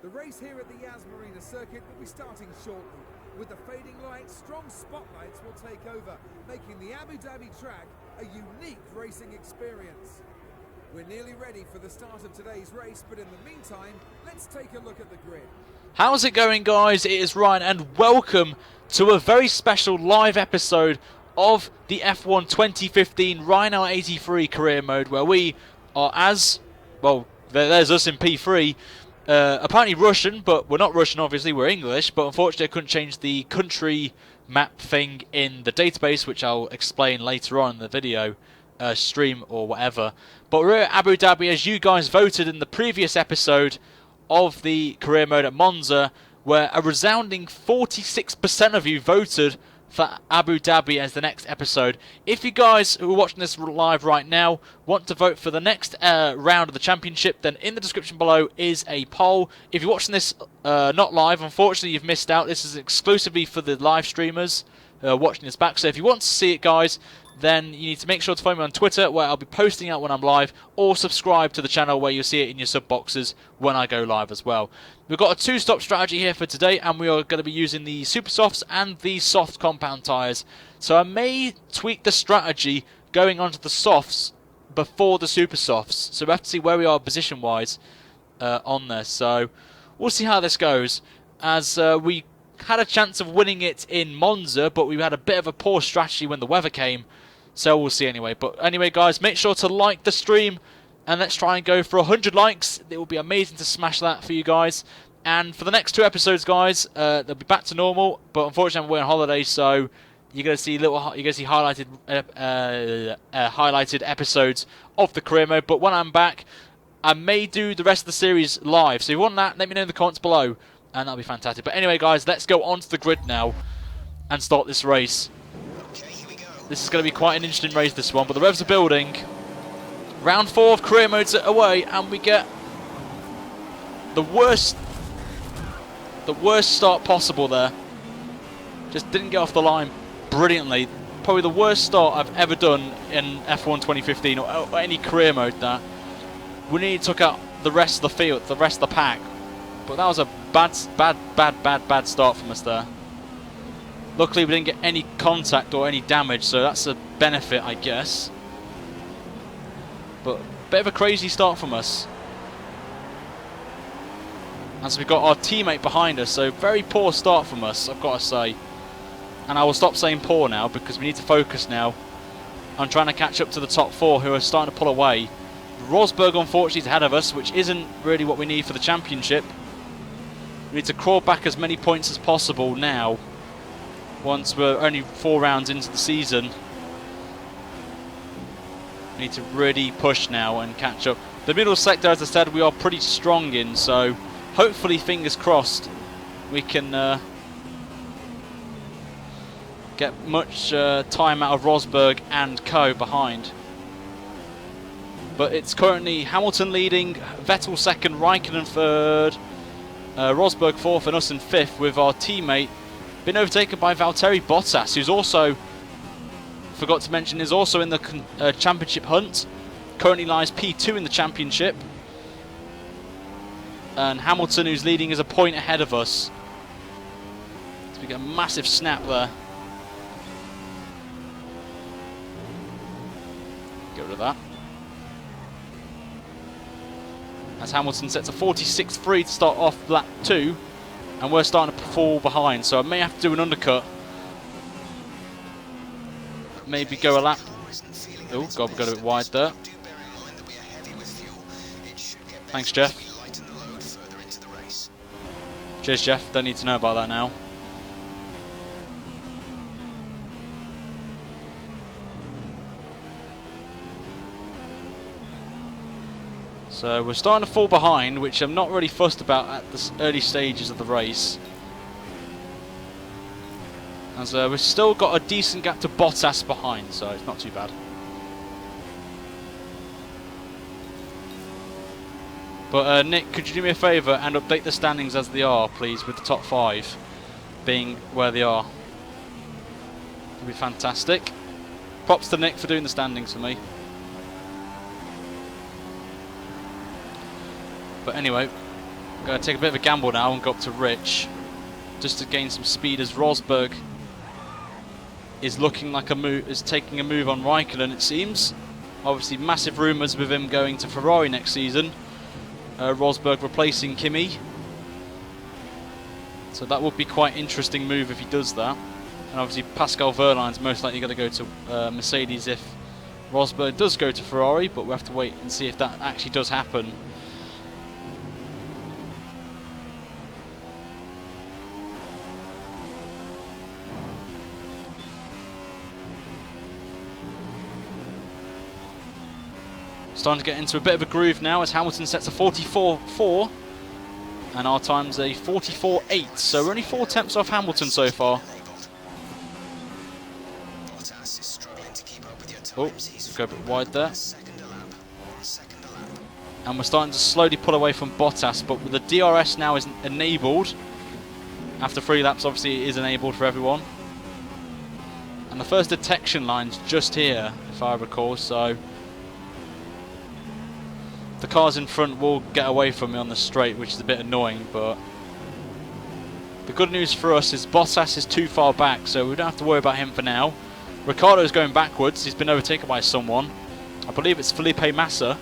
The race here at the Yas Marina circuit will be starting shortly. With the fading lights, strong spotlights will take over, making the Abu Dhabi track a unique racing experience. We're nearly ready for the start of today's race, but in the meantime, let's take a look at the grid. How's it going, guys? It is Ryan, and welcome to a very special live episode of the F1 2015 RyanL83 career mode, where we are there's us in P3, apparently Russian, but we're not Russian, obviously, we're English, but unfortunately I couldn't change the country map thing in the database, which I'll explain later on in the video stream or whatever. But we're at Abu Dhabi, as you guys voted in the previous episode of the career mode at Monza, where a resounding 46% of you voted for Abu Dhabi as the next episode. If you guys who are watching this live right now want to vote for the next round of the championship, then in the description below is a poll. If you're watching this not live, unfortunately you've missed out. This is exclusively for the live streamers watching this back. So if you want to see it, guys, then you need to make sure to follow me on Twitter, where I'll be posting out when I'm live, or subscribe to the channel where you'll see it in your sub boxes when I go live as well. We've got a two-stop strategy here for today, and we are going to be using the super softs and the soft compound tyres. So I may tweak the strategy going onto the softs before the super softs. So we have to see where we are position-wise on there. So we'll see how this goes, as we had a chance of winning it in Monza, but we had a bit of a poor strategy when the weather came. So we'll see anyway. But anyway, guys, make sure to like the stream, and let's try and go for 100 likes. It will be amazing to smash that for you guys. And for the next two episodes, guys, they'll be back to normal. But unfortunately, I'm away on holiday, so you're going to see highlighted episodes of the career mode. But when I'm back, I may do the rest of the series live. So if you want that, let me know in the comments below, and that'll be fantastic. But anyway, guys, let's go onto the grid now and start this race. This is going to be quite an interesting race, this one, but the revs are building. Round 4 of career modes away, and we get the worst start possible there. Just didn't get off the line brilliantly. Probably the worst start I've ever done in F1 2015 or any career mode. That we nearly took out the rest of the field, the rest of the pack. But that was a bad start from us there. Luckily, we didn't get any contact or any damage, so that's a benefit, I guess. But a bit of a crazy start from us, as we've got our teammate behind us, so very poor start from us, I've got to say. And I will stop saying poor now, because we need to focus now on trying to catch up to the top 4, who are starting to pull away. Rosberg, unfortunately, is ahead of us, which isn't really what we need for the championship. We need to crawl back as many points as possible now, once we're only 4 rounds into the season. We need to really push now and catch up. The middle sector, as I said, we are pretty strong in, so hopefully, fingers crossed, we can get much time out of Rosberg and co behind. But it's currently Hamilton leading, Vettel second, Raikkonen third, Rosberg fourth, and us in fifth, with our teammate been overtaken by Valtteri Bottas, who's also, forgot to mention, is also in the championship hunt. Currently lies P2 in the championship. And Hamilton, who's leading, is a point ahead of us. So we get a massive snap there. Get rid of that. As Hamilton sets a 46.3 to start off lap 2. And we're starting to fall behind, so I may have to do an undercut. Maybe go a lap. Oh, God, we got a bit wide there. Thanks, Jeff. Cheers, Jeff. Don't need to know about that now. So we're starting to fall behind, which I'm not really fussed about at the early stages of the race. As we've still got a decent gap to Bottas behind, so it's not too bad. But Nick, could you do me a favour and update the standings as they are, please, with the top 5 being where they are? That'd be fantastic. Props to Nick for doing the standings for me. But anyway, I'm going to take a bit of a gamble now and go up to Rich, just to gain some speed, as Rosberg is looking like is taking a move on Raikkonen, it seems. Obviously massive rumours with him going to Ferrari next season. Rosberg replacing Kimi. So that would be quite an interesting move if he does that. And obviously Pascal Wehrlein's most likely going to go to Mercedes if Rosberg does go to Ferrari, but we'll have to wait and see if that actually does happen. Starting to get into a bit of a groove now as Hamilton sets a 44.4 and our time's a 44.8, so we're only 4 tenths off Hamilton so far. Oh, go a bit wide there. And we're starting to slowly pull away from Bottas, but with the DRS now is enabled. After 3 laps, obviously it is enabled for everyone. And the first detection line's just here, if I recall, so the cars in front will get away from me on the straight, which is a bit annoying, but the good news for us is Bottas is too far back, so we don't have to worry about him for now. Ricciardo's going backwards. He's been overtaken by someone. I believe it's Felipe Massa.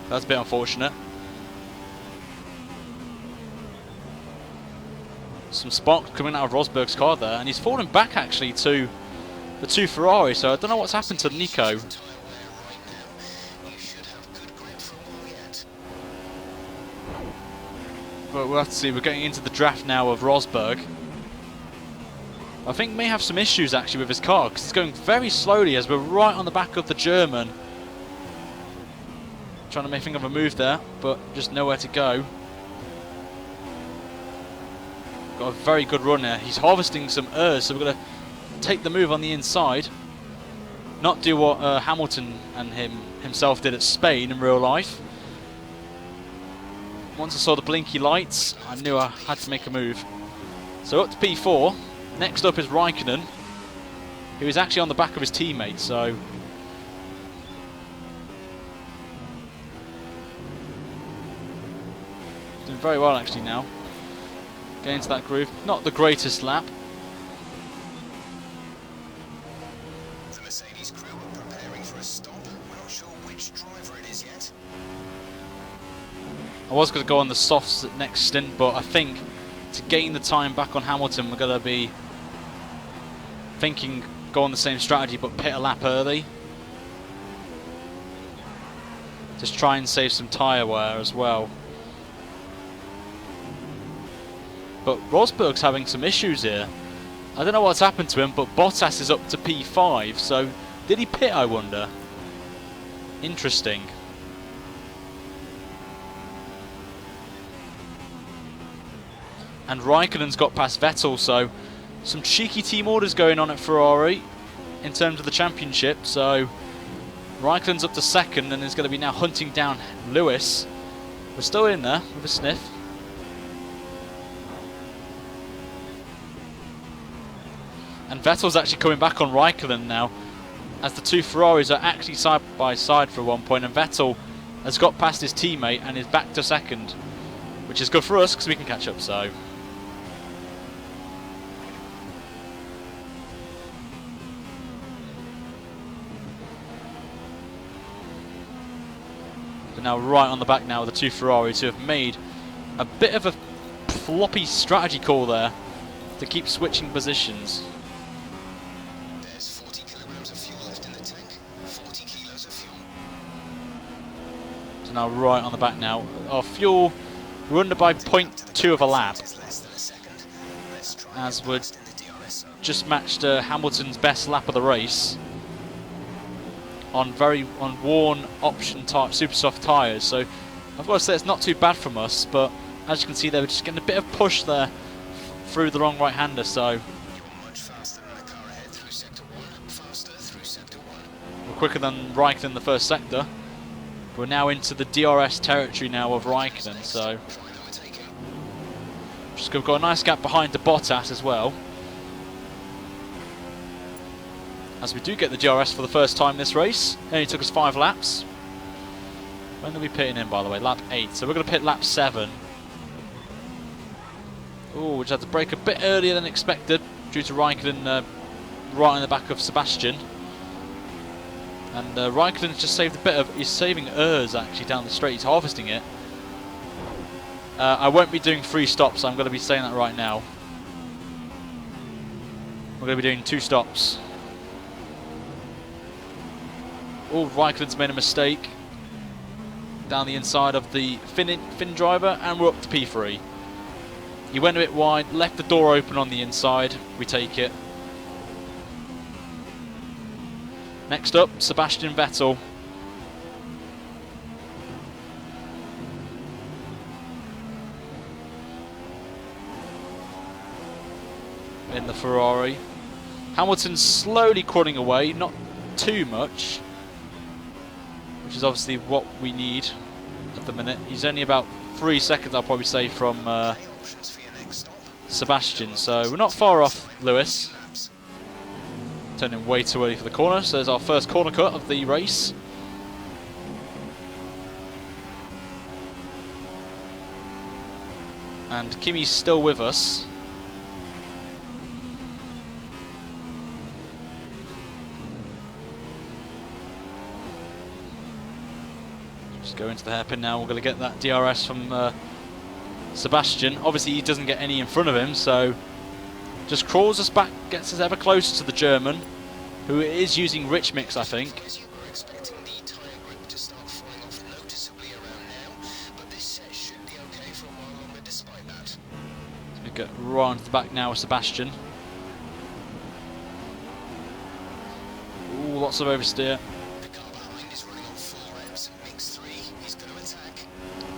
That's a bit unfortunate. Some spark coming out of Rosberg's car there, and he's fallen back actually to the 2 Ferrari, so I don't know what's happened to Nico. But we'll have to see. We're getting into the draft now of Rosberg. I think may have some issues actually with his car, because it's going very slowly as we're right on the back of the German. Trying to think of a move there, but just nowhere to go. Got a very good run there. He's harvesting some errs, so we're going to take the move on the inside. Not do what Hamilton and himself did at Spain in real life. Once I saw the blinky lights, I knew I had to make a move. So up to P4. Next up is Raikkonen, who is actually on the back of his teammate, so doing very well actually now. Getting into that groove. Not the greatest lap. The Mercedes crew are preparing for a stop. We're not sure which driver it is yet. I was going to go on the softs at next stint, but I think to gain the time back on Hamilton, we're going to be thinking go on the same strategy, but pit a lap early. Just try and save some tyre wear as well. But Rosberg's having some issues here. I don't know what's happened to him, but Bottas is up to P5, so did he pit, I wonder? Interesting. And Raikkonen's got past Vettel, so some cheeky team orders going on at Ferrari in terms of the championship. So Raikkonen's up to 2nd and is going to be now hunting down Lewis. We're still in there with a sniff. And Vettel's actually coming back on Raikkonen now, as the 2 Ferraris are actually side by side for one point, and Vettel has got past his teammate and is back to 2nd, which is good for us because we can catch up. So now right on the back now of the 2 Ferraris, who have made a bit of a floppy strategy call there to keep switching positions. There's 40 kilograms of fuel left in the tank. 40 kilos of fuel. So now right on the back now. Our fuel, we're under by 0.2 of a lap, as we're just matched Hamilton's best lap of the race on worn option type super soft tyres. So I've got to say it's not too bad from us, but as you can see there, we're just getting a bit of push there through the wrong right-hander. So we're quicker than Raikkonen in the first sector. We're now into the DRS territory now of Raikkonen, so just got a nice gap behind the Bottas as well, as we do get the DRS for the first time this race. It only took us 5 laps. When are we pitting in, by the way? Lap 8. So we're going to pit lap 7. Oh, we just had to brake a bit earlier than expected due to Raikkonen right in the back of Sebastian. And Raikkonen's just saved a bit of... He's saving ERS actually down the straight. He's harvesting it. I won't be doing 3 stops. I'm going to be saying that right now. We're going to be doing 2 stops. Oh, Raikkonen's made a mistake. Down the inside of the Finn driver, and we're up to P3. He went a bit wide, left the door open on the inside. We take it. Next up, Sebastian Vettel. In the Ferrari. Hamilton's slowly crawling away, not too much, which is obviously what we need at the minute. He's only about 3 seconds, I'll probably say, from Sebastian, so we're not far off Lewis. Turning way too early for the corner, so there's our first corner cut of the race. And Kimi's still with us. Just go into the hairpin now. We're going to get that DRS from Sebastian. Obviously he doesn't get any in front of him, so just crawls us back, gets us ever closer to the German, who is using rich mix, I think. We get right onto the back now with Sebastian. Ooh, lots of oversteer.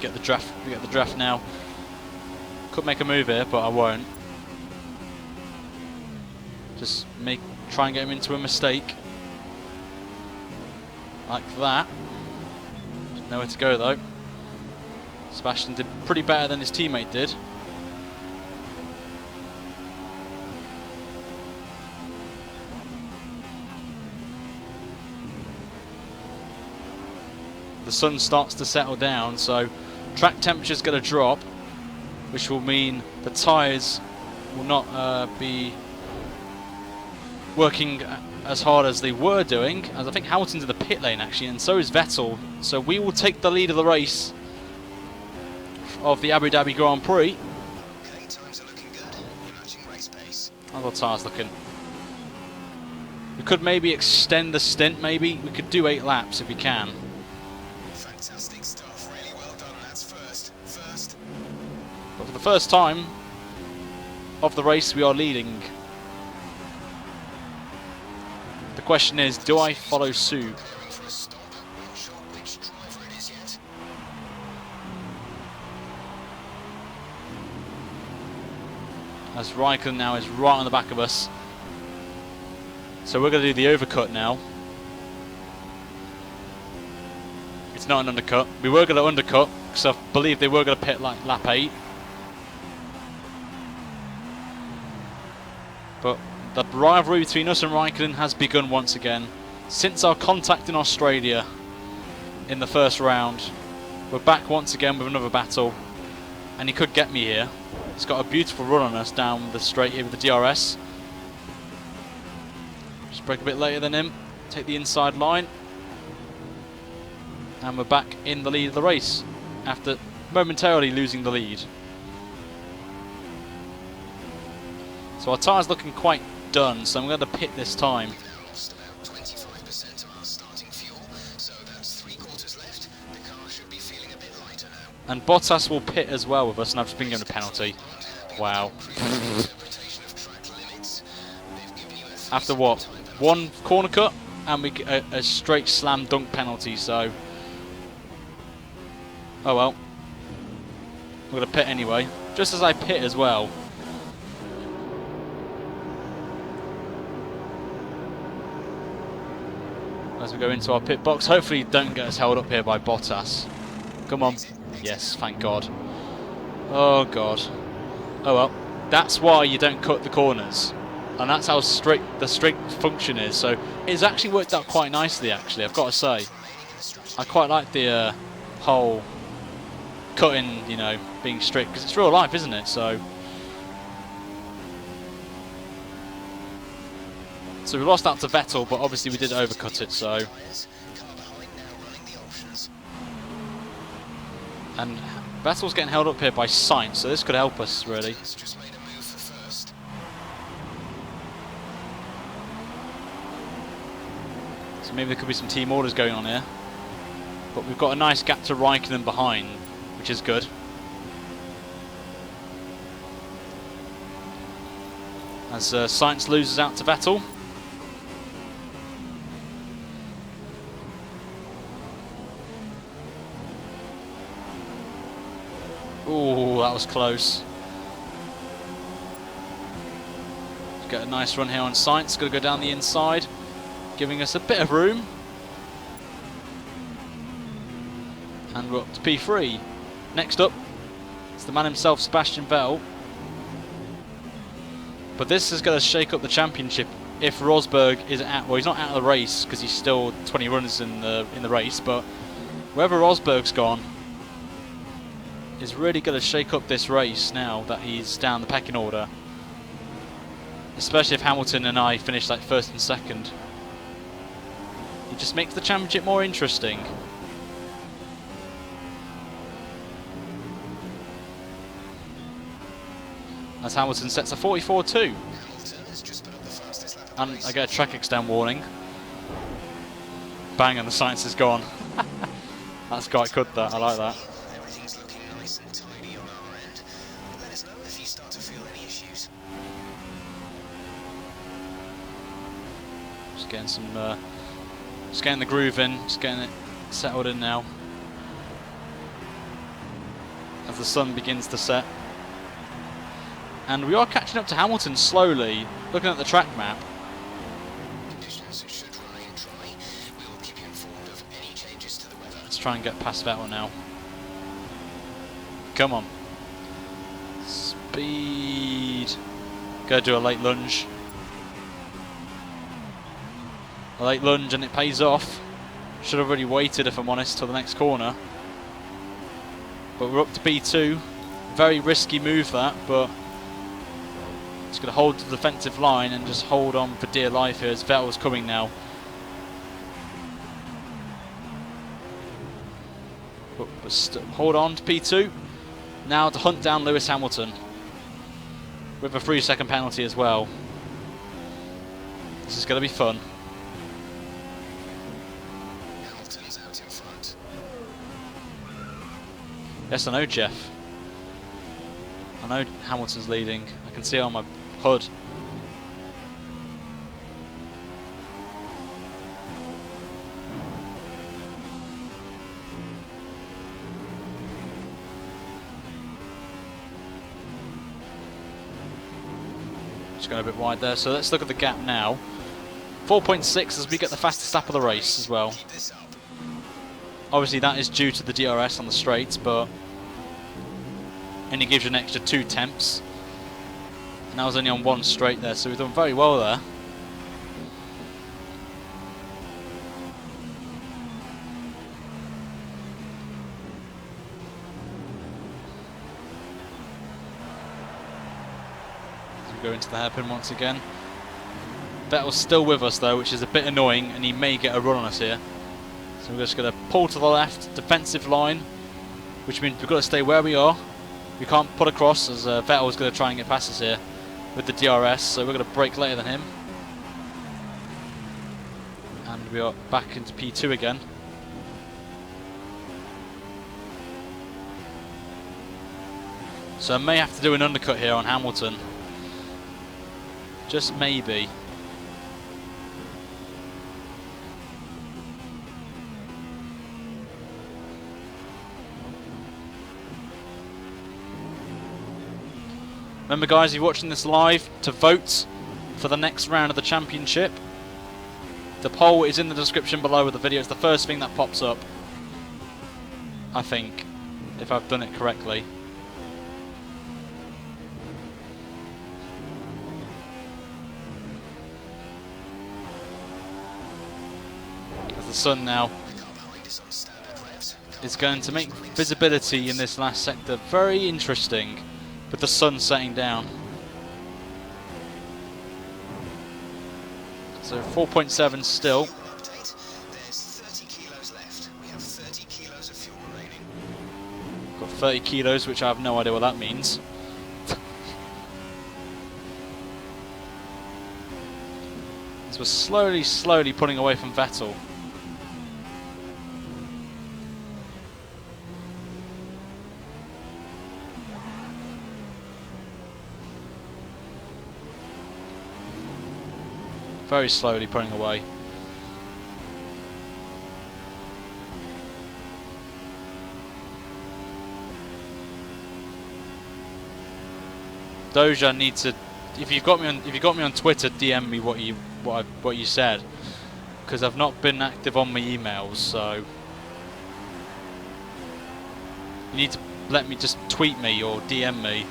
Get the draft. We get the draft now. Could make a move here, but I won't. Just try and get him into a mistake. Like that. Nowhere to go though. Sebastian did pretty better than his teammate did. The sun starts to settle down, so track temperature's going to drop, which will mean the tyres will not be working as hard as they were doing, as I think Hamilton's in the pit lane actually, and so is Vettel. So we will take the lead of the race of the Abu Dhabi Grand Prix. Okay, times are looking good. Matching race pace. How's our tyres looking? We could maybe extend the stint, maybe. We could do 8 laps if we can. Fantastic stuff, really well done. That's first. But for the first time of the race, we are leading. The question is, do I follow suit? As Raikkonen now is right on the back of us. So we're going to do the overcut now. It's not an undercut. We were going to undercut, because I believe they were going to pit like lap 8. But the rivalry between us and Raikkonen has begun once again. Since our contact in Australia in the first round, we're back once again with another battle. And he could get me here. He's got a beautiful run on us down the straight here with the DRS. Just brake a bit later than him. Take the inside line. And we're back in the lead of the race after momentarily losing the lead. So our tyre's looking quite done, so I'm going to pit this time. We've now lost about 25% of our starting fuel, so that's 3/4 left. The car should be feeling a bit lighter now. And Bottas will pit as well with us, and I've just been given a penalty. Wow. After what? 1 corner cut, and we get a straight slam dunk penalty, so... Oh well. We're going to pit anyway. Just as I pit as well. As we go into our pit box, hopefully don't get us held up here by Bottas. Come on. Yes, thank God. Oh God. Oh well. That's why you don't cut the corners. And that's how strict the strict function is. So it's actually worked out quite nicely actually, I've got to say. I quite like the whole cutting, you know, being strict, because it's real life, isn't it? So we lost out to Vettel, but obviously we did overcut it. So, and Vettel's getting held up here by Sainz, so this could help us really. So maybe there could be some team orders going on here. But we've got a nice gap to Raikkonen behind, which is good. As Sainz loses out to Vettel. Ooh, that was close. Let's get a nice run here on Sainz. Got to go down the inside, giving us a bit of room. And we're up to P3. Next up, it's the man himself, Sebastian Vettel. But this is going to shake up the championship if Rosberg is out. Well, he's not out of the race because he's still 20 runs in the race. But wherever Rosberg's gone is really going to shake up this race now that he's down the pecking order. Especially if Hamilton and I finish like first and second. It just makes the championship more interesting. As Hamilton sets a 44.2. And I get a track extend warning. Bang, and the Sainz is gone. That's quite good, that. I like that. Everything's looking nice and tidy on our end. Let us know if you start to feel any issues. Just getting some, just getting the groove in, just getting it settled in now. As the sun begins to set. And we are catching up to Hamilton slowly. Looking at the track map. Conditions should remain dry. We will keep you informed of any changes to the weather. Let's try and get past Vettel now. Come on. Speed. Go do a late lunge. A late lunge and it pays off. Should have already waited, if I'm honest, till the next corner. But we're up to P2. Very risky move that, but it's going to hold the defensive line and just hold on for dear life here as Vettel's coming now. But hold on to P2. Now to hunt down Lewis Hamilton. With a 3-second penalty as well. This is going to be fun. Hamilton's out in front. Yes, I know, Jeff. I know Hamilton's leading. I can see it on my HUD. Just going a bit wide there. So let's look at the gap now. 4.6 as we get the fastest lap of the race as well. Keep this up. Obviously that is due to the DRS on the straights, but only gives you an extra 2 temps. And I was only on 1 straight there, so we've done very well there. As we go into the hairpin once again. Vettel's still with us though, which is a bit annoying, and he may get a run on us here. So we're just going to pull to the left, defensive line, which means we've got to stay where we are. We can't put across as Vettel's going to try and get past us here with the DRS, so we're going to brake later than him. And we are back into P2 again. So I may have to do an undercut here on Hamilton. Just maybe. Remember guys, if you're watching this live, to vote for the next round of the championship. The poll is in the description below with the video. It's the first thing that pops up, I think, if I've done it correctly. As the sun now is going to make visibility in this last sector very interesting with the sun setting down. So 4.7 still. Update. There's 30 kilos left. We have 30 kilos of fuel remaining. Got 30 kilos, which I have no idea what that means. So we're slowly pulling away from Vettel. Very slowly pulling away. Doja needs to. If you've got me on Twitter, DM me what you said, because I've not been active on my emails. So you need to let me just tweet me or DM me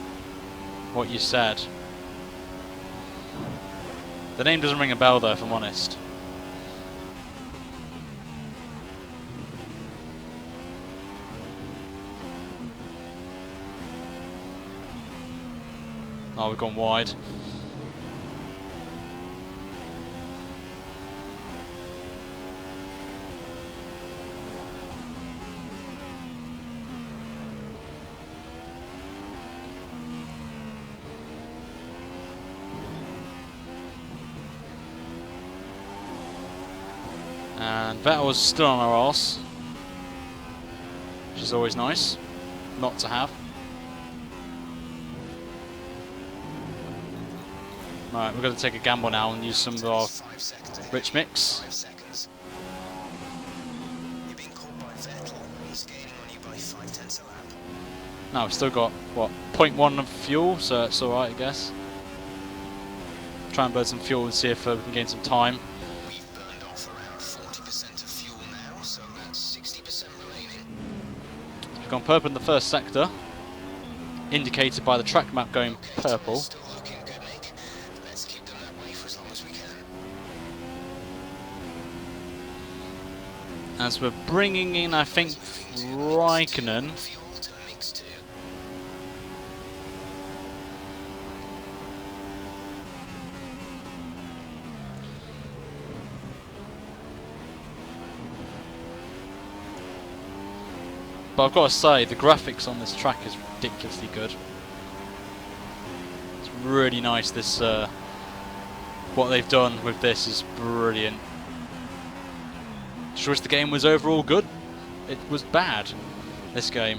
what you said. The name doesn't ring a bell though, if I'm honest. Oh, we've gone wide. And Vettel's still on our arse, which is always nice not to have. Right, we're going to take a gamble now and use some of our rich mix. 5 seconds. You're being caught by Vettel. He's gaining on you by 0.5 a lap. Now we've still got what, 0.1 of fuel, so it's all right, I guess. Try and burn some fuel and see if we can gain some time. We've burned off around 40% of fuel now, so that's 60% remaining. We've gone purple in the first sector, indicated by the track map going purple. Still looking good, Nick. Let's keep them that way for as long as we can. As we're bringing in, I think, Raikkonen. Fuel to mix 2. But I've got to say, the graphics on this track is ridiculously good. It's really nice. This what they've done with this is brilliant. Just wish the game was overall good. It was bad, this game.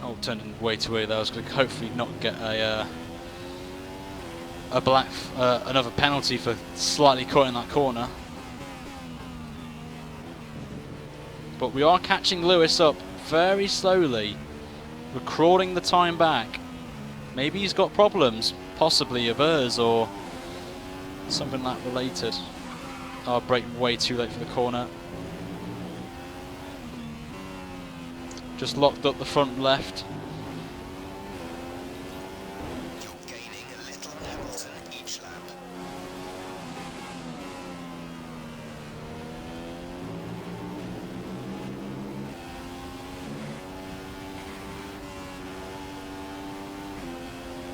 Oh, turned in way too early. I was going to hopefully not get a another penalty for slightly caught in that corner. But we are catching Lewis up very slowly. We're crawling the time back. Maybe he's got problems, possibly of hers or something like related. I'll brake way too late for the corner. Just locked up the front left. You're gaining a little on Hamilton each lap.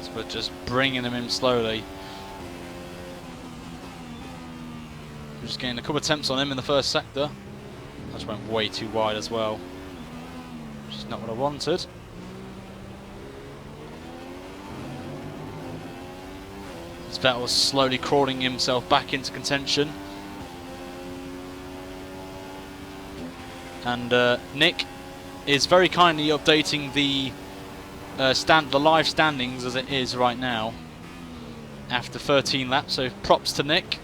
So we're just bringing them in slowly. We're just getting a couple of attempts on him in the first sector. I just went way too wide as well, which is not what I wanted. Vettel was slowly crawling himself back into contention. And Nick is very kindly updating the live standings as it is right now after 13 laps, so props to Nick.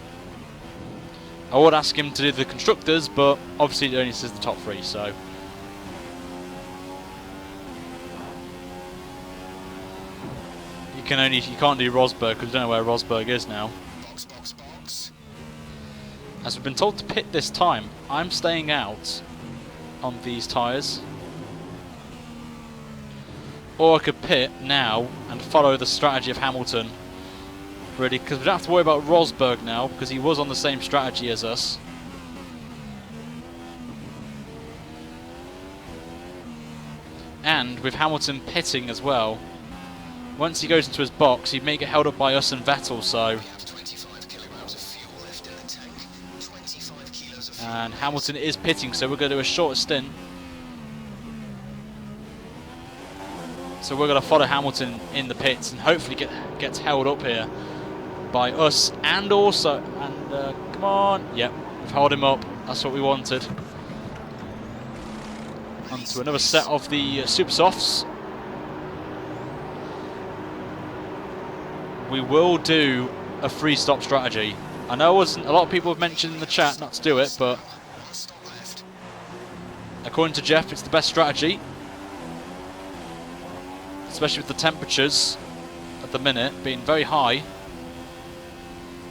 I would ask him to do the constructors, but obviously it only says the top 3, so you can't do Rosberg because you don't know where Rosberg is now. Box, box, box. As we've been told to pit this time, I'm staying out on these tyres. Or I could pit now and follow the strategy of Hamilton. Really, because we don't have to worry about Rosberg now, because he was on the same strategy as us. And with Hamilton pitting as well, once he goes into his box, he may get held up by us and Vettel, so... We have 25 kilograms of fuel left in the tank. 25 kilos of fuel. And Hamilton is pitting, so we're going to do a short stint. So we're going to follow Hamilton in the pits and hopefully gets held up here by us and also... And come on. Yep, we've held him up. That's what we wanted. On to another set of the Super Softs. We will do a free stop strategy. I know a lot of people have mentioned in the chat not to do it, but according to Jeff, it's the best strategy. Especially with the temperatures at the minute being very high.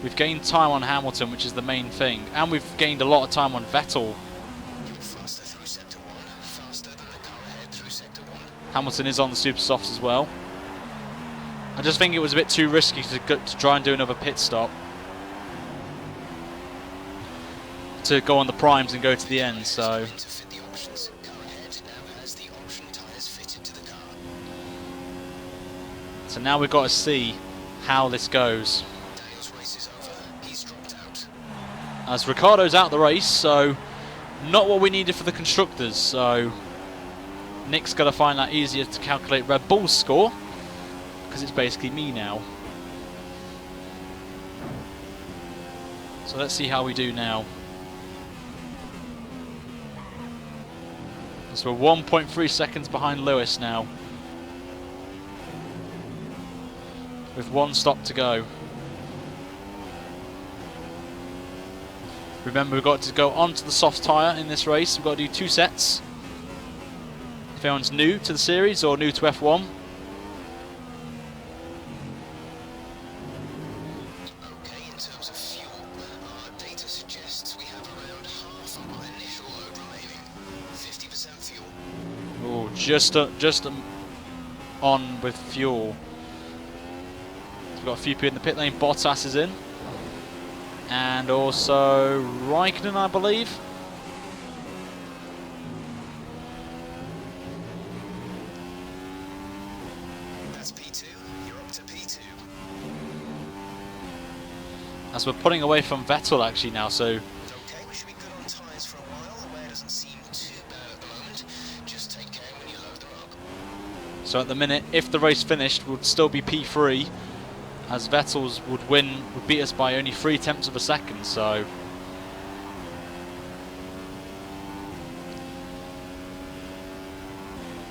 We've gained time on Hamilton, which is the main thing, and we've gained a lot of time on Vettel. Faster through sector 1, faster than the car ahead through sector 1. Hamilton is on the Super Softs as well. I just think it was a bit too risky to try and do another pit stop. To go on the primes and go to the end, so... So now we've got to see how this goes. As Ricciardo's out the race, so not what we needed for the constructors, so Nick's got to find that easier to calculate Red Bull's score, because it's basically me now. So let's see how we do now. So we're 1.3 seconds behind Lewis now, with one stop to go. Remember, we've got to go onto the soft tyre in this race. We've got to do 2 sets. If anyone's new to the series or new to F1. Okay, in terms of fuel, our data suggests we have around half of our initial load remaining. 50% fuel. Oh, just on with fuel. We've got a few people in the pit lane. Bottas is in. And also Raikkonen, I believe. That's P2. You're up to P2. As we're pulling away from Vettel actually now, so... Okay, we should be good on tyres for a while. The wear doesn't seem too bad at the moment. Just take care when you load them up. So at the minute, if the race finished, we'd still be P3. As Vettel's would beat us by only 0.3 of a second, so...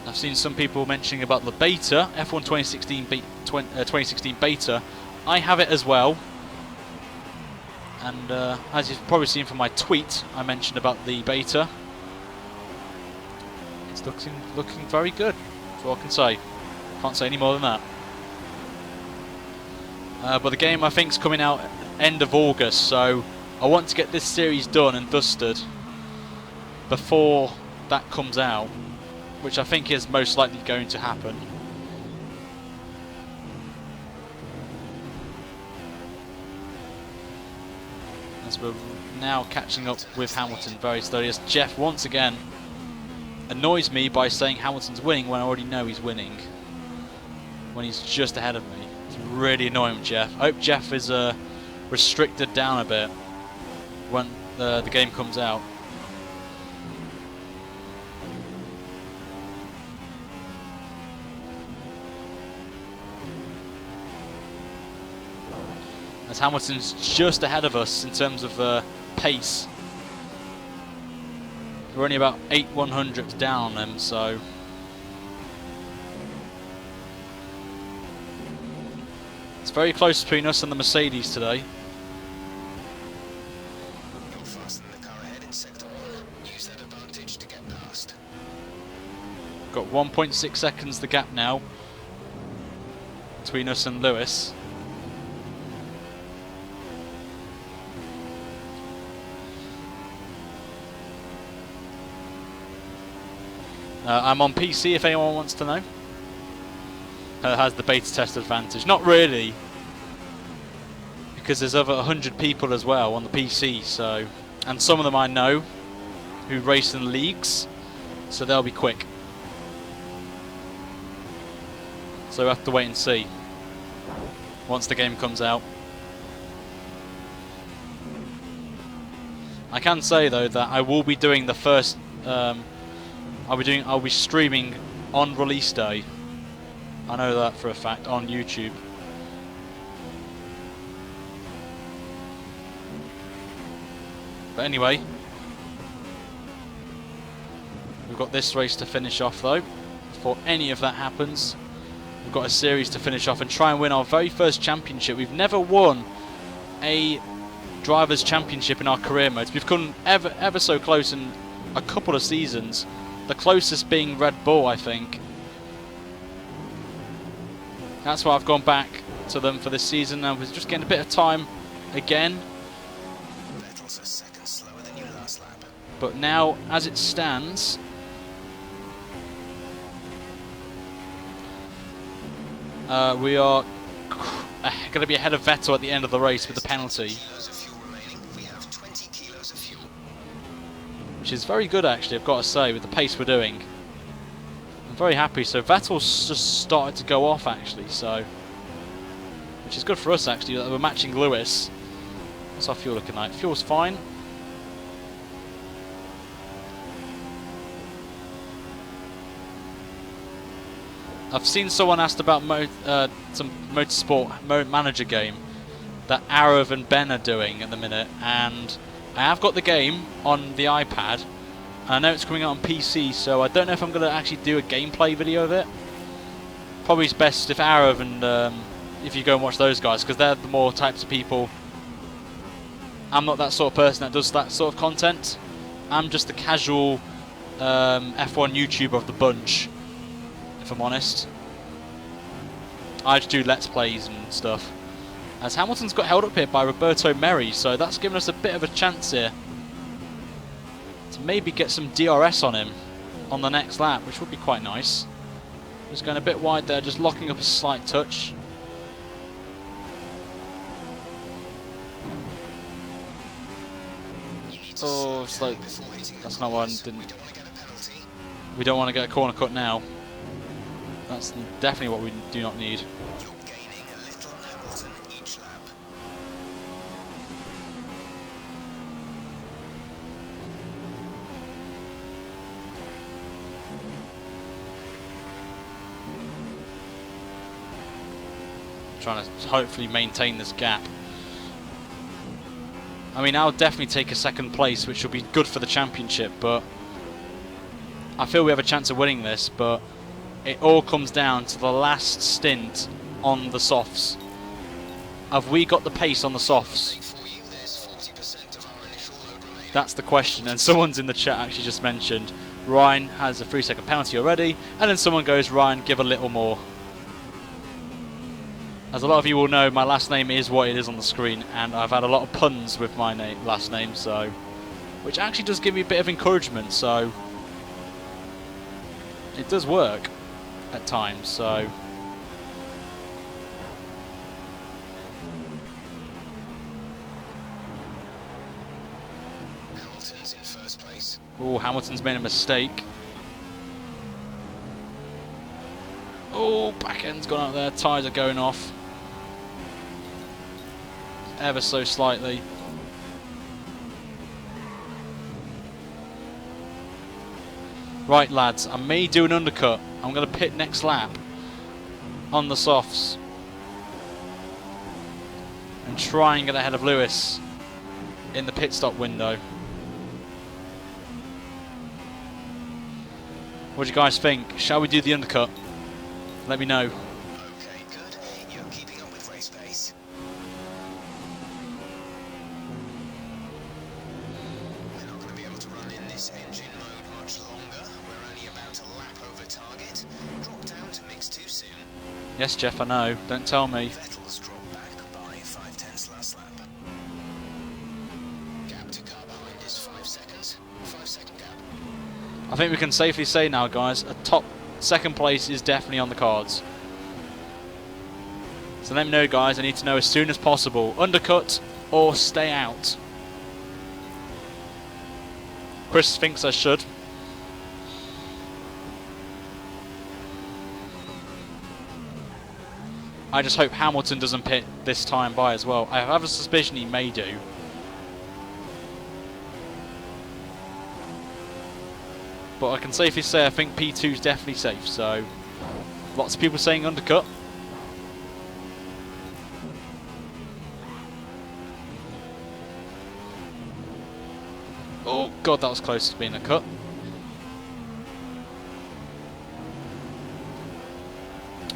I've seen some people mentioning about the beta, F1 2016 beta. I have it as well. And as you've probably seen from my tweet, I mentioned about the beta. It's looking very good, that's all I can say. Can't say any more than that. But the game I think is coming out end of August, so I want to get this series done and dusted before that comes out, which I think is most likely going to happen. As we're now catching up with Hamilton very slowly, as Jeff once again annoys me by saying Hamilton's winning when I already know he's winning, when he's just ahead of me. It's really annoying, Jeff. I hope Jeff is restricted down a bit when the game comes out. As Hamilton's just ahead of us in terms of pace. We're only about 8/100ths down on them, so... It's very close between us and the Mercedes today. You're faster than the car ahead in sector 1. Use that advantage to get past. Got 1.6 seconds the gap now between us and Lewis. I'm on PC if anyone wants to know. Has the beta test advantage. Not really, because there's over 100 people as well on the PC, so, and some of them I know who race in leagues, so they'll be quick. So we'll have to wait and see once the game comes out. I can say though that I will be doing the first. I'll be streaming on release day. I know that for a fact on YouTube. But anyway, we've got this race to finish off though. Before any of that happens, we've got a series to finish off and try and win our very first championship. We've never won a Drivers' Championship in our career modes. We've come ever so close in a couple of seasons. The closest being Red Bull, I think. That's why I've gone back to them for this season. I was just getting a bit of time again. Vettel's a second slower than your last lap. But now, as it stands, we are going to be ahead of Vettel at the end of the race with the penalty. Kilos of fuel remaining. We have 20 kilos of fuel. Which is very good actually, I've got to say, with the pace we're doing. I'm very happy. So Vettel's just started to go off actually, so which is good for us actually, that we're matching Lewis. What's our fuel looking like? Fuel's fine. I've seen someone asked about some motorsport mode manager game that Arav and Ben are doing at the minute, and I have got the game on the iPad. And I know it's coming out on PC, so I don't know if I'm going to actually do a gameplay video of it. Probably it's best if Arav and if you go and watch those guys, because they're the more types of people. I'm not that sort of person that does that sort of content. I'm just the casual F1 YouTuber of the bunch, if I'm honest. I just do Let's Plays and stuff. As Hamilton's got held up here by Roberto Merri, so that's given us a bit of a chance here to maybe get some DRS on him on the next lap, which would be quite nice. Just going a bit wide there, just locking up a slight touch. Oh, it's like, that's not one. We don't want to get a corner cut now. That's definitely what we do not need. You're gaining a little on Hamilton each lap. Trying to hopefully maintain this gap. I mean, I'll definitely take a second place, which will be good for the championship, but I feel we have a chance of winning this, but it all comes down to the last stint on the softs. Have we got the pace on the softs? That's the question, and someone's in the chat actually just mentioned Ryan has a 3-second penalty already, and then someone goes, Ryan, give a little more. As a lot of you will know, my last name is what it is on the screen, and I've had a lot of puns with my last name, so which actually does give me a bit of encouragement, so it does work at times, so Hamilton's in first place. oh, Hamilton's made a mistake. Oh, back end's gone out there, tyres are going off ever so slightly. Right lads, I may do an undercut. I'm going to pit next lap on the softs and try and get ahead of Lewis in the pit stop window. What do you guys think? Shall we do the undercut? Let me know. Okay, good. You're keeping up with race pace. We're not going to be able to run in this engine mode much longer. We're only about a lap over target. Drop down to mix 2 soon. Yes, Jeff, I know. Don't tell me. Vettel's dropped back by 5/10 last lap. Gap to car behind is 5 seconds. 5-second gap. I think we can safely say now, guys, a top second place is definitely on the cards. So let me know, guys. I need to know as soon as possible. Undercut or stay out. Chris thinks I should. I just hope Hamilton doesn't pit this time by as well. I have a suspicion he may do. But I can safely say I think P2 is definitely safe, so lots of people saying undercut. Oh god, that was close to being a cut.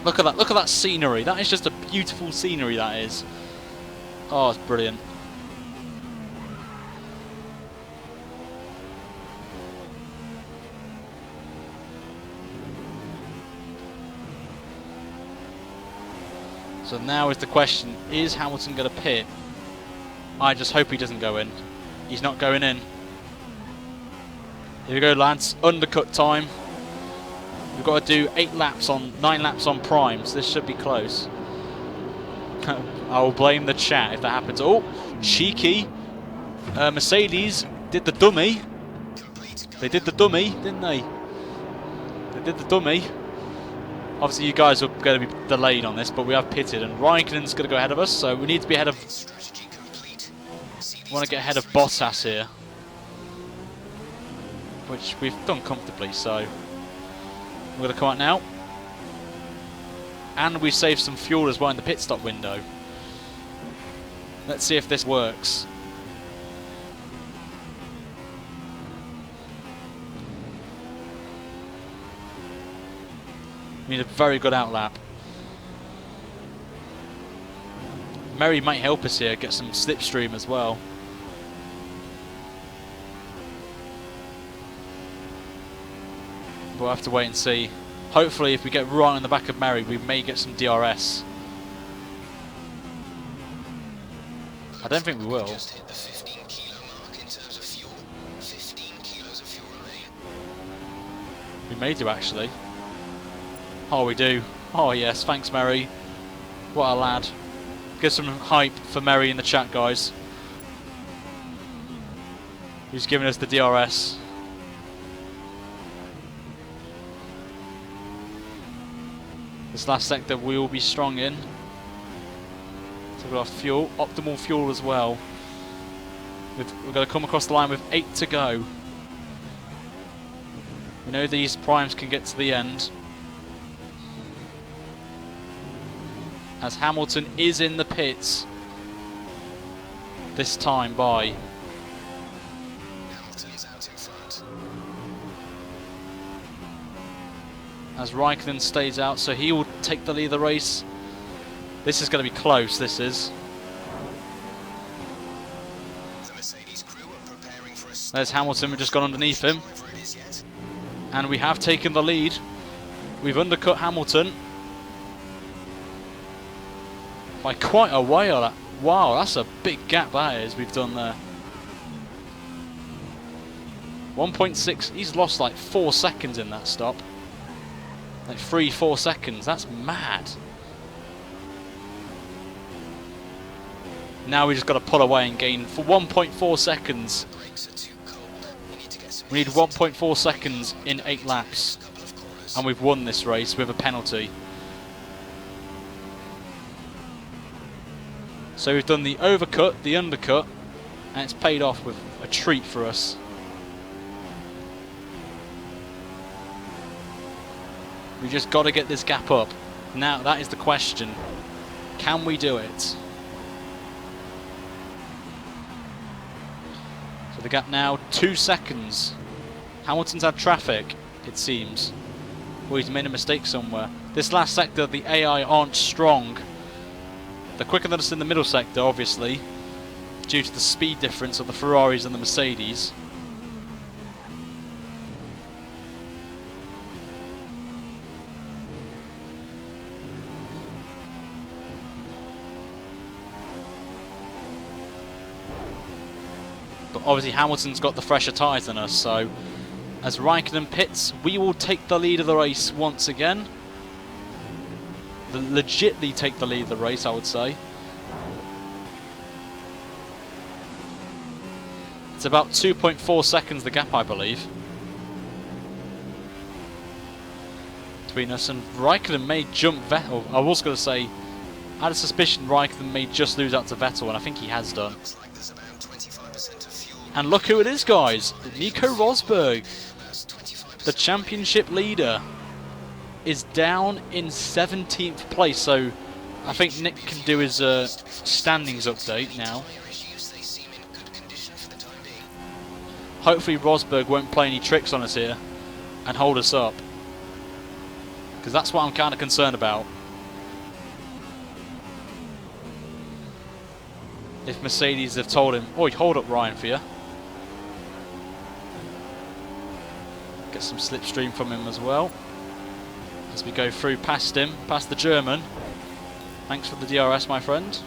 Look at that scenery. That is just a beautiful scenery, that is. Oh, it's brilliant. So now is the question, is Hamilton going to pit? I just hope he doesn't go in. He's not going in. Here we go, lads. Undercut time. We've got to do 9 laps on prime, so this should be close. I'll blame the chat if that happens. Oh, cheeky. Mercedes did the dummy. They did the dummy, didn't they? They did the dummy. Obviously, you guys are going to be delayed on this, but we have pitted, and Raikkonen's going to go ahead of us, so we need to be ahead of... We want to get ahead of Bottas here, which we've done comfortably, so we're going to come out now. And we saved some fuel as well in the pit stop window. Let's see if this works. We need a very good outlap. Merry might help us here, get some slipstream as well. We'll have to wait and see. Hopefully if we get right on the back of Merry, we may get some DRS. I don't think we will. Just hit the 15 kilo mark in terms of fuel. 15 kilos of fuel remain. We may do actually. Oh, we do. Oh yes, thanks Merry. What a lad. Give some hype for Merry in the chat, guys. He's giving us the DRS. This last sector we will be strong in. So we've got fuel, optimal fuel as well. We're going to come across the line with 8 to go. We know these primes can get to the end. As Hamilton is in the pits this time by. Hamilton's out in front. As Raikkonen stays out, so he will take the lead of the race. This is going to be close, this is. The Mercedes crew are preparing for a There's Hamilton, we've just gone underneath him. And we have taken the lead. We've undercut Hamilton by quite a while. Wow, that's a big gap that is we've done there. 1.6, he's lost like 4 seconds in that stop. Like 3-4 seconds, that's mad. Now we just got to pull away and gain for 1.4 seconds. We need 1.4 seconds in 8 laps. And we've won this race with a penalty. So we've done the overcut, the undercut, and it's paid off with a treat for us. We just got to get this gap up. Now that is the question. Can we do it? So the gap now 2 seconds. Hamilton's had traffic, it seems. Or he's made a mistake somewhere. This last sector, the AI aren't strong. They're quicker than us in the middle sector, obviously, due to the speed difference of the Ferraris and the Mercedes. But obviously Hamilton's got the fresher tyres than us, so as Raikkonen pits, we will take the lead of the race once again. Legitly take the lead of the race, I would say. It's about 2.4 seconds the gap, I believe, between us, and Raikkonen may jump Vettel. I was going to say I had a suspicion Raikkonen may just lose out to Vettel, and I think he has done. Looks like there's about 25% of fuel. And look who it is, guys. Nico Rosberg, That's 25%. the championship leader, is down in 17th place. So I think Nick can do his standings update now. Tyre issues, they seem in good condition for the time being. Hopefully Rosberg won't play any tricks on us here and hold us up, because that's what I'm kind of concerned about. If Mercedes have told him, "Oi, hold up Ryan for you." Get some slipstream from him as well as we go through past him, past the German. Thanks for the DRS, my friend.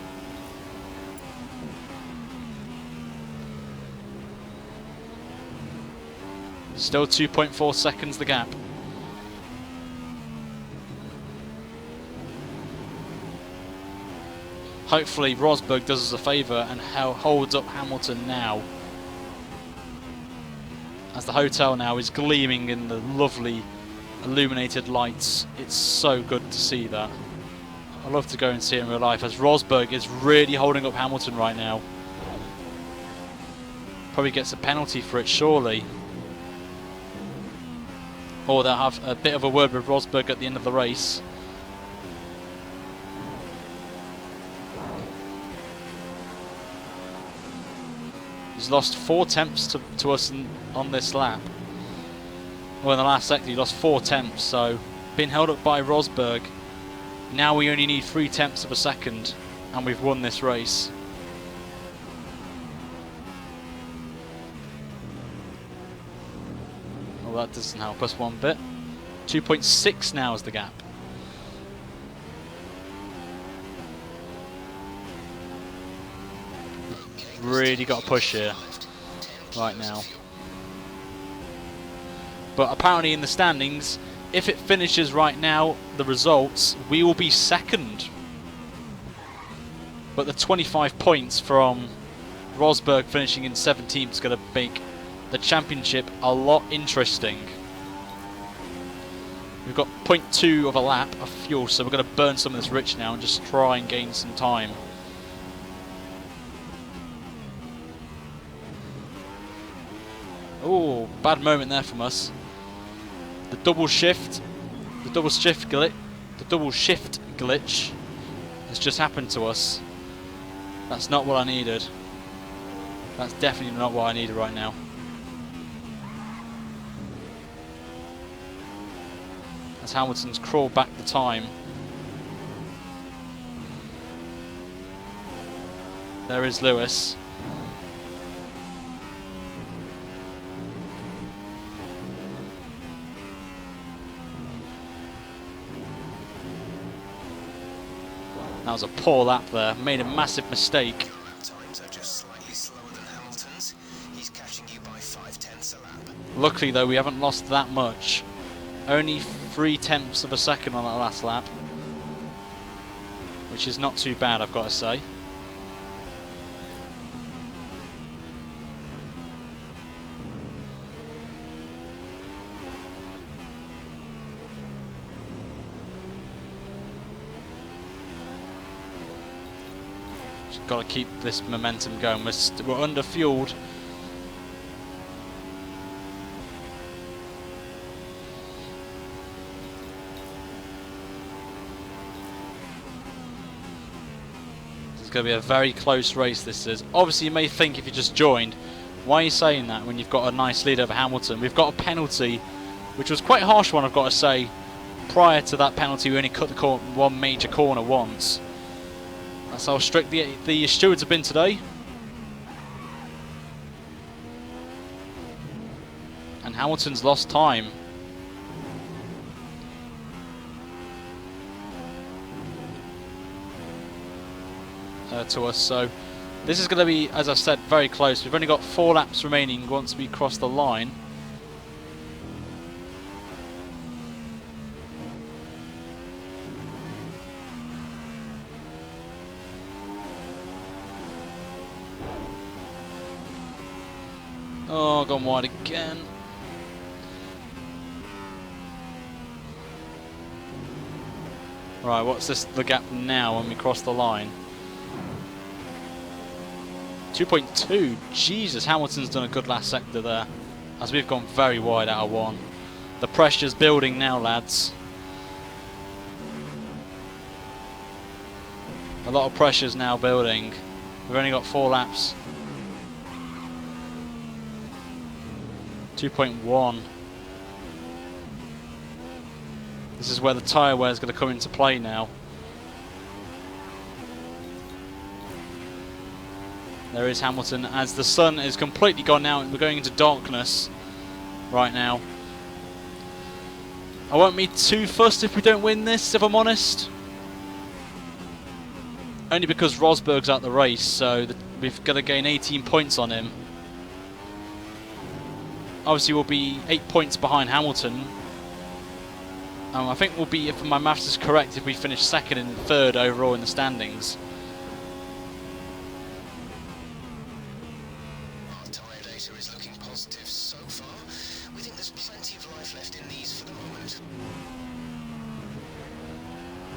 Still 2.4 seconds the gap. Hopefully Rosberg does us a favour and holds up Hamilton now, as the hotel now is gleaming in the lovely illuminated lights. It's so good to see that. I'd love to go and see it in real life, as Rosberg is really holding up Hamilton right now. Probably gets a penalty for it, surely. Or they'll have a bit of a word with Rosberg at the end of the race. He's lost 4 tenths to us on this lap. Well, in the last sector he lost 4 tenths, so being held up by Rosberg. Now we only need 3 tenths of a second, and we've won this race. Well, that doesn't help us one bit. 2.6 now is the gap. Really got to push here right now. But apparently in the standings, if it finishes right now, the results, we will be second. But the 25 points from Rosberg finishing in 17th is going to make the championship a lot interesting. We've got 0.2 of a lap of fuel, so we're going to burn some of this rich now and just try and gain some time. Oh, bad moment there from us. The double shift glitch has just happened to us. That's not what I needed. That's definitely not what I needed right now. As Hamilton's crawled back the time. There is Lewis. That was a poor lap there. Made a massive mistake. Times are just slightly slower than Hamilton's. He's catching you by 5 tenths a lap. Luckily though, we haven't lost that much. Only 3 tenths of a second on that last lap, which is not too bad, I've got to say. Just got to keep this momentum going. We're under-fueled. Going to be a very close race, this is. Obviously you may think, if you just joined, why are you saying that when you've got a nice lead over Hamilton? We've got a penalty, which was quite a harsh one, I've got to say. Prior to that penalty we only cut the one major corner once. That's how strict the stewards have been today. And Hamilton's lost time. To us, so this is going to be, as I've said, very close. We've only got 4 laps remaining once we cross the line. Oh, gone wide again. Right, what's the gap now when we cross the line? 2.2. Jesus, Hamilton's done a good last sector there, as we've gone very wide out of 1. The pressure's building now, lads. A lot of pressure's now building. We've only got 4 laps. 2.1. This is where the tyre wear is going to come into play now. There is Hamilton as the sun is completely gone now and we're going into darkness right now. I won't be too fussed if we don't win this, if I'm honest. Only because Rosberg's out the race, so we've got to gain 18 points on him. Obviously we'll be 8 points behind Hamilton. I think we'll be, if my maths is correct, if we finish 2nd and 3rd overall in the standings. Our tyre data is looking positive so far. We think there's plenty of life left in these for the moment.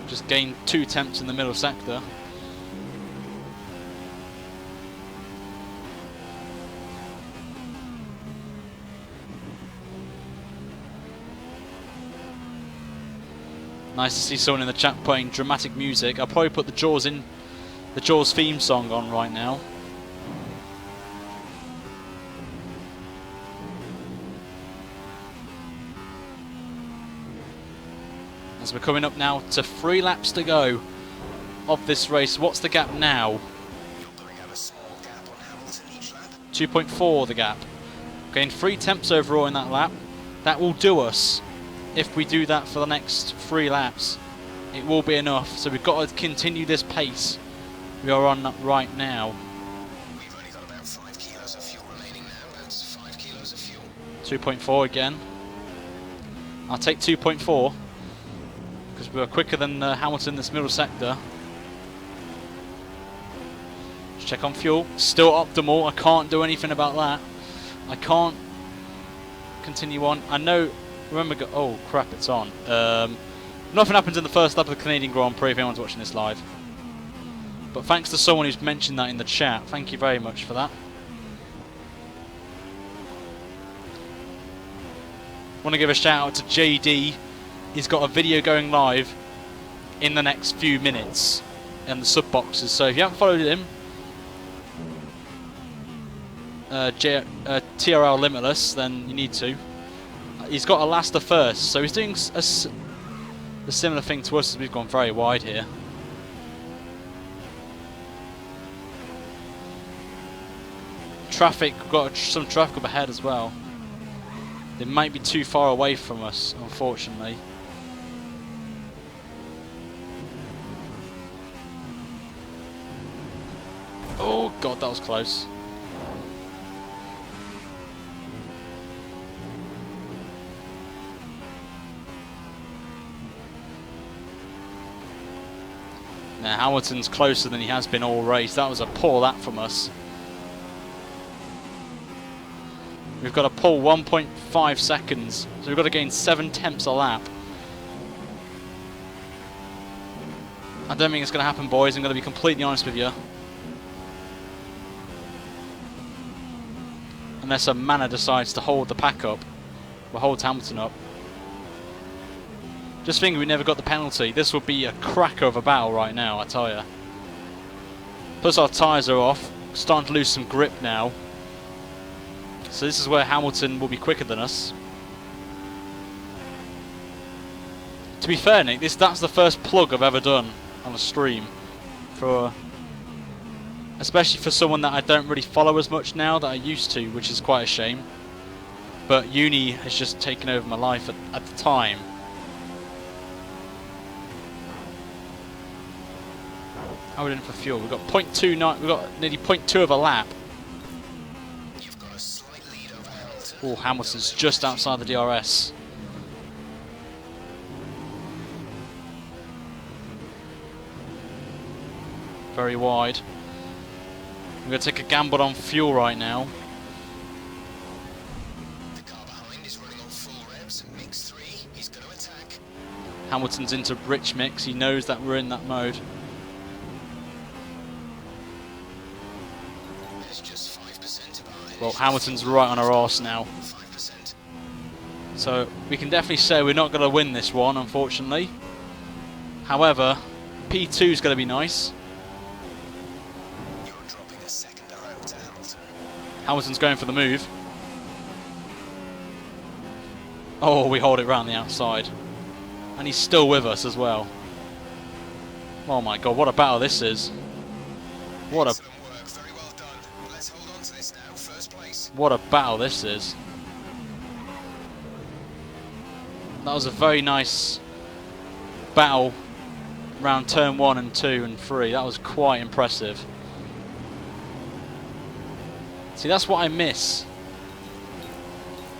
Just gained 2 attempts in the middle sector. Nice to see someone in the chat playing dramatic music. I'll probably put the Jaws theme song on right now. As we're coming up now to 3 laps to go of this race. What's the gap now? 2.4 the gap. Gained 3 temps overall in that lap. That will do us. If we do that for the next 3 laps, it will be enough. So we've got to continue this pace we are on right now. We've only got about 5 kilos of fuel remaining now. That's 5 kilos of fuel. 2.4 again. I'll take 2.4 because we were quicker than Hamilton in this middle sector. Let's check on fuel. Still optimal. I can't do anything about that. I can't continue on. I know. Remember, oh crap, it's on. Nothing happens in the first lap of the Canadian Grand Prix if anyone's watching this live. But thanks to someone who's mentioned that in the chat. Thank you very much for that. Want to give a shout out to JD. He's got a video going live in the next few minutes in the sub boxes. So if you haven't followed him, TRL Limitless, then you need to. He's got a last to first, so he's doing a similar thing to us as we've gone very wide here. Traffic, we've got some traffic up ahead as well. They might be too far away from us, unfortunately. Oh god, that was close. Now Hamilton's closer than he has been all race. That was a poor lap from us. We've got to pull 1.5 seconds, so we've got to gain 7 tenths a lap. I don't think it's going to happen, boys. I'm going to be completely honest with you. Unless a manner decides to hold the pack up, or hold Hamilton up. Just think we never got the penalty. This would be a cracker of a battle right now, I tell you. Plus our tyres are off, starting to lose some grip now. So this is where Hamilton will be quicker than us. To be fair, Nick, that's the first plug I've ever done on a stream. Especially for someone that I don't really follow as much now that I used to, which is quite a shame. But uni has just taken over my life at the time. How are we doing for fuel? We've got 0.29. We've got nearly 0.2 of a lap. You've got a slight lead over Hamilton. Oh, Hamilton's just outside the DRS. Very wide. We're going to take a gamble on fuel right now. The car behind is running on full revs. Mix 3. He's going to attack. Hamilton's into rich mix. He knows that we're in that mode. Well, Hamilton's right on our arse now. 5%. So we can definitely say we're not going to win this one, unfortunately. However, P2 is going to be nice. You're dropping a second around to Hamilton. Hamilton's going for the move. Oh, we hold it round the outside. And he's still with us as well. Oh my god, what a battle this is. What a Excellent work, very well done. Let's hold on to this now. First place. What a battle this is. That was a very nice battle around turn 1 and 2 and 3. That was quite impressive. See, that's what I miss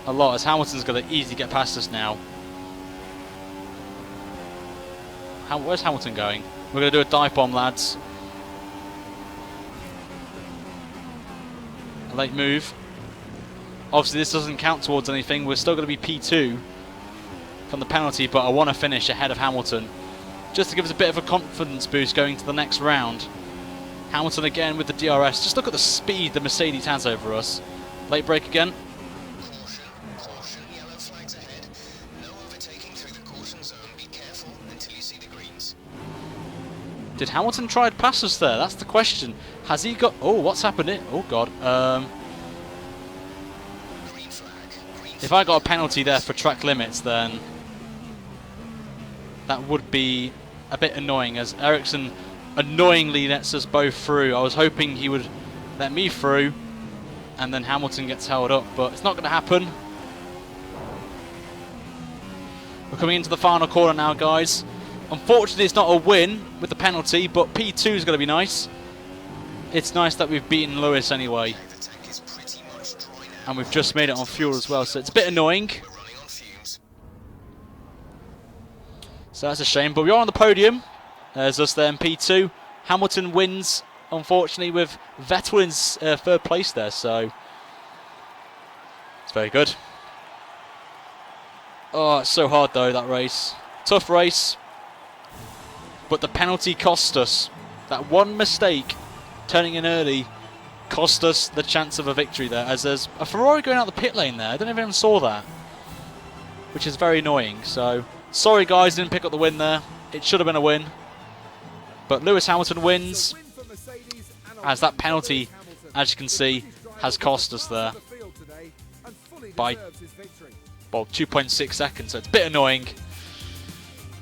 a lot, as Hamilton's going to easily get past us now. Where's Hamilton going? We're going to do a dive bomb, lads. A late move. Obviously this doesn't count towards anything. We're still going to be P2 from the penalty, but I want to finish ahead of Hamilton, just to give us a bit of a confidence boost going to the next round. Hamilton again with the DRS. Just look at the speed the Mercedes has over us. Late break again. Caution, caution, yellow flags ahead. No overtaking through the caution zone. Be careful until you see the greens. Did Hamilton try to pass us there? That's the question. Has he got... Oh, what's happening? Oh, God. Green flag. Green If I got a penalty there for track limits, then that would be a bit annoying, as Ericsson annoyingly lets us both through. I was hoping he would let me through and then Hamilton gets held up, but it's not going to happen. We're coming into the final corner now, guys. Unfortunately, it's not a win with the penalty, but P2 is going to be nice. It's nice that we've beaten Lewis anyway. the tank is pretty much dry now. And we've just made it on fuel as well, so it's a bit annoying. We're running on fumes. So that's a shame, but we are on the podium. There's us there in P2. Hamilton wins, unfortunately, with Vettel in third place there, so it's very good. Oh, it's so hard though, that race. Tough race, but the penalty cost us. That one mistake, turning in early, cost us the chance of a victory there, as there's a Ferrari going out the pit lane there. I don't know if anyone saw that, which is very annoying. So, sorry guys, didn't pick up the win there. It should have been a win. But Lewis Hamilton wins, as that penalty, as you can see, has cost us there by 2.6 seconds, so it's a bit annoying.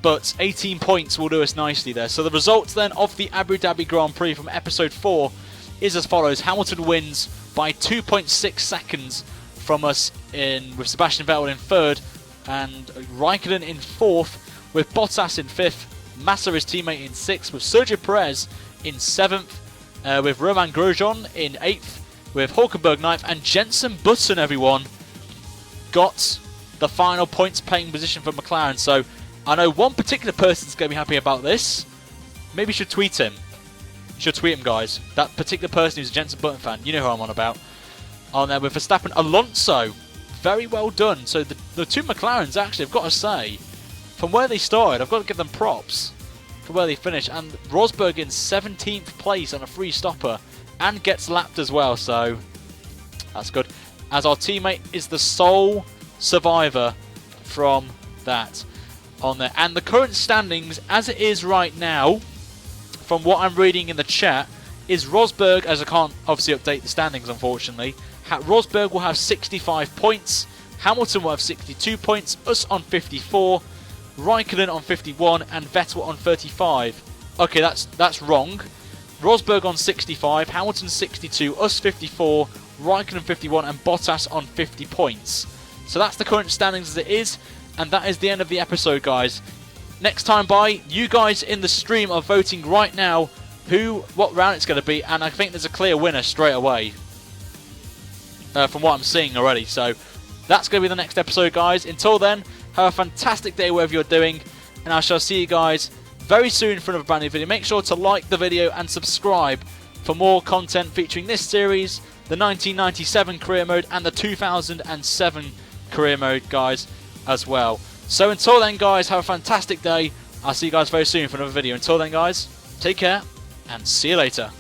But 18 points will do us nicely there. So the results then of the Abu Dhabi Grand Prix from episode 4 is as follows. Hamilton wins by 2.6 seconds from us, with Sebastian Vettel in third and Raikkonen in fourth, with Bottas in fifth, Massa, his teammate, in sixth, with Sergio Perez in seventh, with Romain Grosjean in eighth, with Hulkenberg ninth, and Jenson Button, everyone, got the final points paying position for McLaren. So I know one particular person's going to be happy about this. Maybe you should tweet him. You should tweet him, guys. That particular person who's a Jenson Button fan, you know who I'm on about. On there with Verstappen, Alonso. Very well done. So the two McLarens, actually, I've got to say, from where they started, I've got to give them props for where they finished. And Rosberg in 17th place on a free stopper and gets lapped as well. So that's good, as our teammate is the sole survivor from that on there. And the current standings as it is right now, from what I'm reading in the chat, is Rosberg, as I can't obviously update the standings unfortunately, Rosberg will have 65 points, Hamilton will have 62 points, us on 54, Raikkonen on 51 and Vettel on 35. Okay, that's wrong. Rosberg on 65, Hamilton 62, us 54, Raikkonen 51 and Bottas on 50 points. So that's the current standings as it is, and that is the end of the episode, guys. Next time by, you guys in the stream are voting right now what round it's going to be, and I think there's a clear winner straight away from what I'm seeing already. So that's going to be the next episode, guys. Until then, have a fantastic day wherever you're doing, and I shall see you guys very soon for another brand new video. Make sure to like the video and subscribe for more content featuring this series, the 1997 career mode and the 2007 career mode, guys, as well. So until then, guys, have a fantastic day. I'll see you guys very soon for another video. Until then, guys, take care and see you later.